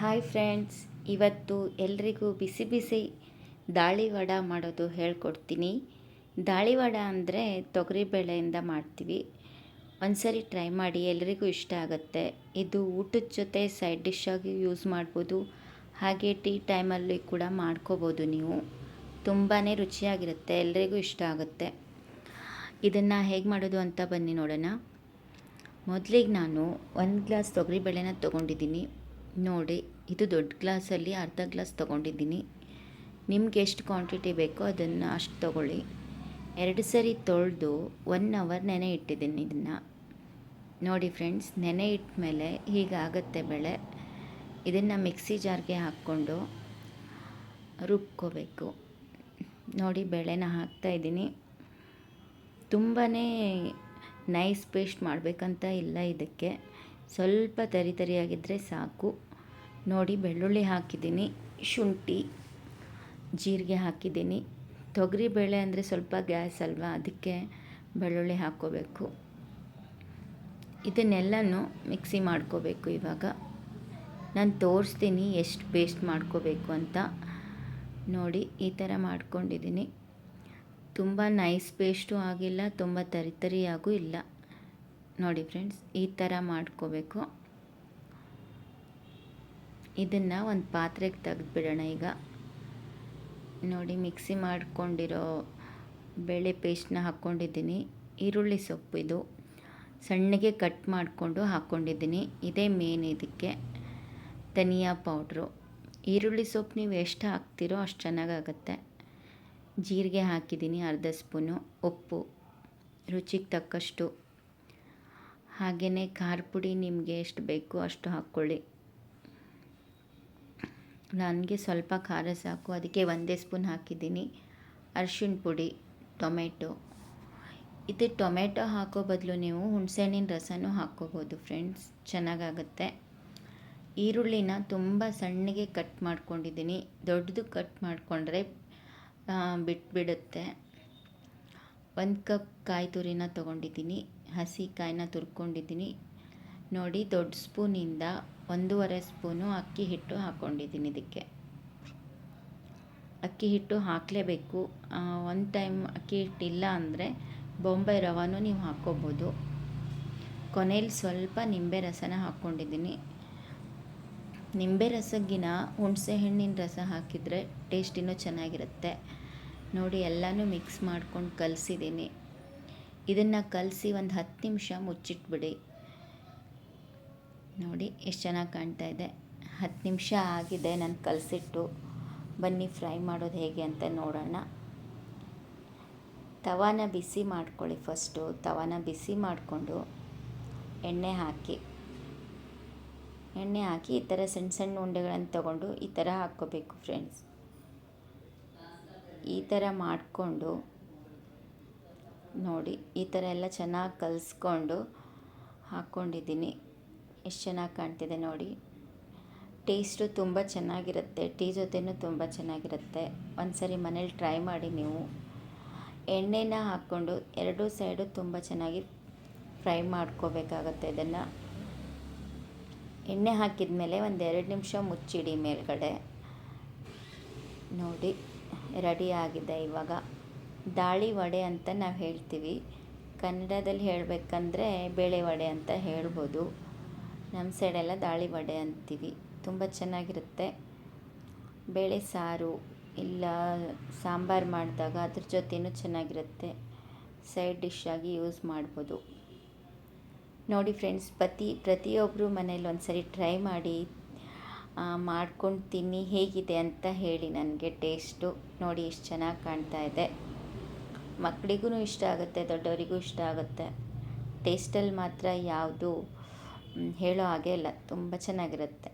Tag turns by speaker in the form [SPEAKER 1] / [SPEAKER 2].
[SPEAKER 1] Hi friends, ಇವತ್ತು ಎಲ್ರಿಗೂ ಬಿಸಿ ಬಿಸಿ ದಾಳಿವಡ ಮಾಡೋದು ಹೇಳ್ಕೊಡ್ತೀನಿ. ದಾಳಿವಡ ಅಂದರೆ ತೊಗರಿಬೇಳೆಯಿಂದ ಮಾಡ್ತೀವಿ. ಒಂದ್ಸರಿ ಟ್ರೈ ಮಾಡಿ, ಎಲ್ರಿಗೂ ಇಷ್ಟ ಆಗುತ್ತೆ. ಇದು ಊಟದ ಜೊತೆ ಸೈಡ್ ಡಿಶ್ಶಾಗಿ ಯೂಸ್ ಮಾಡ್ಬೋದು, ಹಾಗೆ ಟೀ ಟೈಮಲ್ಲಿ ಕೂಡ ಮಾಡ್ಕೋಬೋದು ನೀವು. ತುಂಬಾ ರುಚಿಯಾಗಿರುತ್ತೆ, ಎಲ್ರಿಗೂ ಇಷ್ಟ ಆಗುತ್ತೆ. ಇದನ್ನು ಹೇಗೆ ಮಾಡೋದು ಅಂತ ಬನ್ನಿ ನೋಡೋಣ. ಮೊದಲಿಗೆ ನಾನು 1 ಗ್ಲಾಸ್ ತೊಗರಿಬೇಳೆನ ತೊಗೊಂಡಿದ್ದೀನಿ. ನೋಡಿ, ಇದು ದೊಡ್ಡ ಗ್ಲಾಸಲ್ಲಿ ಅರ್ಧ ಗ್ಲಾಸ್ ತೊಗೊಂಡಿದ್ದೀನಿ. ನಿಮ್ಗೆ ಎಷ್ಟು ಕ್ವಾಂಟಿಟಿ ಬೇಕೋ ಅದನ್ನು ಅಷ್ಟು ತೊಗೊಳ್ಳಿ. 2 ಸರಿ ತೊಳೆದು 1 ಅವರ್ ನೆನೆ ಇಟ್ಟಿದ್ದೀನಿ ಇದನ್ನು. ನೋಡಿ ಫ್ರೆಂಡ್ಸ್, ನೆನೆ ಇಟ್ಟ ಮೇಲೆ ಹೀಗಾಗುತ್ತೆ ಬೆಳೆ. ಇದನ್ನು ಮಿಕ್ಸಿ ಜಾರ್ಗೆ ಹಾಕ್ಕೊಂಡು ರುಬ್ಕೋಬೇಕು. ನೋಡಿ, ಬೆಳೆನ ಹಾಕ್ತಾಯಿದ್ದೀನಿ. ತುಂಬಾ ನೈಸ್ ಪೇಸ್ಟ್ ಮಾಡಬೇಕಂತ ಇಲ್ಲ, ಇದಕ್ಕೆ ಸ್ವಲ್ಪ ತರಿಯಾಗಿದ್ದರೆ ಸಾಕು. ನೋಡಿ, ಬೆಳ್ಳುಳ್ಳಿ ಹಾಕಿದ್ದೀನಿ, ಶುಂಠಿ, ಜೀರಿಗೆ ಹಾಕಿದ್ದೀನಿ. ತೊಗರಿಬೇಳೆ ಅಂದರೆ ಸ್ವಲ್ಪ ಗ್ಯಾಸ್ ಅಲ್ವಾ, ಅದಕ್ಕೆ ಬೆಳ್ಳುಳ್ಳಿ ಹಾಕ್ಕೋಬೇಕು. ಇದನ್ನೆಲ್ಲನೂ ಮಿಕ್ಸಿ ಮಾಡ್ಕೋಬೇಕು. ಇವಾಗ ನಾನು ತೋರಿಸ್ತೀನಿ ಎಷ್ಟು ಪೇಸ್ಟ್ ಮಾಡ್ಕೋಬೇಕು ಅಂತ. ನೋಡಿ, ಈ ಥರ ಮಾಡ್ಕೊಂಡಿದ್ದೀನಿ. ತುಂಬ ನೈಸ್ ಪೇಸ್ಟು ಆಗಿಲ್ಲ, ತುಂಬ ತರಿಯಾಗೂ ಇಲ್ಲ. ನೋಡಿ ಫ್ರೆಂಡ್ಸ್, ಈ ಥರ ಮಾಡ್ಕೋಬೇಕು. ಇದನ್ನು ಒಂದು ಪಾತ್ರೆಗೆ ತೆಗೆದುಬಿಡೋಣ. ಈಗ ನೋಡಿ, ಮಿಕ್ಸಿ ಮಾಡ್ಕೊಂಡಿರೋ ಬೇಳೆ ಪೇಸ್ಟನ್ನ ಹಾಕ್ಕೊಂಡಿದ್ದೀನಿ. ಈರುಳ್ಳಿ ಸೊಪ್ಪು ಇದು ಸಣ್ಣಗೆ ಕಟ್ ಮಾಡಿಕೊಂಡು ಹಾಕ್ಕೊಂಡಿದ್ದೀನಿ. ಇದೇ ಮೇನ್ ಇದಕ್ಕೆ. ಧನಿಯಾ ಪೌಡ್ರು, ಈರುಳ್ಳಿ ಸೊಪ್ಪು ನೀವು ಎಷ್ಟು ಹಾಕ್ತಿರೋ ಅಷ್ಟು ಚೆನ್ನಾಗಾಗತ್ತೆ. ಜೀರಿಗೆ ಹಾಕಿದ್ದೀನಿ ಅರ್ಧ ಸ್ಪೂನು. ಉಪ್ಪು ರುಚಿಗೆ ತಕ್ಕಷ್ಟು. ಹಾಗೆಯೇ ಖಾರ ಪುಡಿ ನಿಮಗೆ ಎಷ್ಟು ಬೇಕೋ ಅಷ್ಟು ಹಾಕ್ಕೊಳ್ಳಿ. ನನಗೆ ಸ್ವಲ್ಪ ಖಾರ ಸಾಕು, ಅದಕ್ಕೆ 1 ಸ್ಪೂನ್ ಹಾಕಿದ್ದೀನಿ. ಅರಿಶಿಣ ಪುಡಿ, ಟೊಮೆಟೊ. ಇದು ಟೊಮೆಟೊ ಹಾಕೋ ಬದಲು ನೀವು ಹುಣಸೆಹಣ್ಣಿನ ರಸನೂ ಹಾಕ್ಕೋಬೋದು ಫ್ರೆಂಡ್ಸ್, ಚೆನ್ನಾಗಾಗುತ್ತೆ. ಈರುಳ್ಳಿನ ತುಂಬ ಸಣ್ಣಗೆ ಕಟ್ ಮಾಡ್ಕೊಂಡಿದ್ದೀನಿ. ದೊಡ್ಡದು ಕಟ್ ಮಾಡಿಕೊಂಡ್ರೆ ಬಿಟ್ಬಿಡುತ್ತೆ. 1 ಕಪ್ ಕಾಯಿ ತುರಿನ ತೊಗೊಂಡಿದ್ದೀನಿ. ಹಸಿ ಕಾಯಿನ ತುರ್ಕೊಂಡಿದ್ದೀನಿ. ನೋಡಿ, ದೊಡ್ಡ ಸ್ಪೂನಿಂದ 1.5 ಸ್ಪೂನು ಅಕ್ಕಿ ಹಿಟ್ಟು ಹಾಕ್ಕೊಂಡಿದ್ದೀನಿ. ಇದಕ್ಕೆ ಅಕ್ಕಿ ಹಿಟ್ಟು ಹಾಕಲೇಬೇಕು. ಒಂದು ಟೈಮ್ ಅಕ್ಕಿ ಹಿಟ್ಟಿಲ್ಲ ಅಂದರೆ ಬೊಂಬೈ ರವಾನೂ ನೀವು ಹಾಕ್ಕೋಬೋದು. ಕೊನೆಯಲ್ಲಿ ಸ್ವಲ್ಪ ನಿಂಬೆ ರಸನ ಹಾಕ್ಕೊಂಡಿದ್ದೀನಿ. ನಿಂಬೆ ರಸಕ್ಕಿಂತ ಹುಣಸೆ ಹಣ್ಣಿನ ರಸ ಹಾಕಿದರೆ ಟೇಸ್ಟ್ ಇನ್ನೂ ಚೆನ್ನಾಗಿರುತ್ತೆ. ನೋಡಿ, ಎಲ್ಲನೂ ಮಿಕ್ಸ್ ಮಾಡ್ಕೊಂಡು ಕಲಸಿದ್ದೀನಿ. ಇದನ್ನು ಕಲಸಿ ಒಂದು 10 ನಿಮಿಷ ಮುಚ್ಚಿಟ್ಬಿಡಿ. ನೋಡಿ, ಎಷ್ಟು ಚೆನ್ನಾಗಿ ಕಾಣ್ತಾ ಇದೆ. 10 ನಿಮಿಷ ಆಗಿದೆ ನಾನು ಕಲಸಿಟ್ಟು. ಬನ್ನಿ ಫ್ರೈ ಮಾಡೋದು ಹೇಗೆ ಅಂತ ನೋಡೋಣ. ತವಾನ ಬಿಸಿ ಮಾಡ್ಕೊಳ್ಳಿ. ಫಸ್ಟು ತವಾನ ಬಿಸಿ ಮಾಡಿಕೊಂಡು ಎಣ್ಣೆ ಹಾಕಿ ಈ ಥರ ಸಣ್ಣ ಸಣ್ಣ ಉಂಡೆಗಳನ್ನು ತೊಗೊಂಡು ಈ ಥರ ಹಾಕ್ಕೋಬೇಕು ಫ್ರೆಂಡ್ಸ್. ಈ ಥರ ಮಾಡಿಕೊಂಡು ನೋಡಿ, ಈ ಥರ ಎಲ್ಲ ಚೆನ್ನಾಗಿ ಕಲಿಸ್ಕೊಂಡು ಹಾಕ್ಕೊಂಡಿದ್ದೀನಿ. ಎಷ್ಟು ಚೆನ್ನಾಗಿ ಕಾಣ್ತಿದೆ ನೋಡಿ. ಟೇಸ್ಟು ತುಂಬ ಚೆನ್ನಾಗಿರುತ್ತೆ, ಟೀ ಜೊತೆನೂ ತುಂಬ ಚೆನ್ನಾಗಿರುತ್ತೆ. ಒಂದ್ಸರಿ ಮನೇಲಿ ಟ್ರೈ ಮಾಡಿ ನೀವು. ಎಣ್ಣೆನ ಹಾಕ್ಕೊಂಡು 2 ಸೈಡು ತುಂಬ ಚೆನ್ನಾಗಿ ಫ್ರೈ ಮಾಡ್ಕೋಬೇಕಾಗತ್ತೆ. ಇದನ್ನು ಎಣ್ಣೆ ಹಾಕಿದ ಮೇಲೆ ಒಂದು 2 ನಿಮಿಷ ಮುಚ್ಚಿಡಿ ಮೇಲ್ಗಡೆ. ನೋಡಿ, ರೆಡಿ ಆಗಿದೆ. ಇವಾಗ ದಾಳಿ ವಡೆ ಅಂತ ನಾವು ಹೇಳ್ತೀವಿ. ಕನ್ನಡದಲ್ಲಿ ಹೇಳಬೇಕಂದ್ರೆ ಬೇಳೆ ವಡೆ ಅಂತ ಹೇಳ್ಬೋದು. ನಮ್ಮ ಸೈಡೆಲ್ಲ ದಾಳಿ ವಡೆ ಅಂತೀವಿ. ತುಂಬ ಚೆನ್ನಾಗಿರುತ್ತೆ. ಬೇಳೆ ಸಾರು ಇಲ್ಲ ಸಾಂಬಾರು ಮಾಡಿದಾಗ ಅದ್ರ ಜೊತೆನೂ ಚೆನ್ನಾಗಿರುತ್ತೆ. ಸೈಡ್ ಡಿಶ್ಶಾಗಿ ಯೂಸ್ ಮಾಡ್ಬೋದು. ನೋಡಿ ಫ್ರೆಂಡ್ಸ್, ಪ್ರತಿಯೊಬ್ಬರು ಮನೇಲಿ ಒಂದ್ಸರಿ ಟ್ರೈ ಮಾಡಿ, ಮಾಡ್ಕೊಂಡು ತಿನ್ನಿ, ಹೇಗಿದೆ ಅಂತ ಹೇಳಿ ನನಗೆ ಟೇಸ್ಟು. ನೋಡಿ, ಎಷ್ಟು ಚೆನ್ನಾಗಿ ಕಾಣ್ತಾ ಇದೆ. ಮಕ್ಕಳಿಗೂ ಇಷ್ಟ ಆಗುತ್ತೆ, ದೊಡ್ಡವರಿಗೂ ಇಷ್ಟ ಆಗುತ್ತೆ. ಟೇಸ್ಟಲ್ಲಿ ಮಾತ್ರ ಯಾವುದು ಹೇಳೋ ಹಾಗೆ ಇಲ್ಲ, ತುಂಬ ಚೆನ್ನಾಗಿರುತ್ತೆ.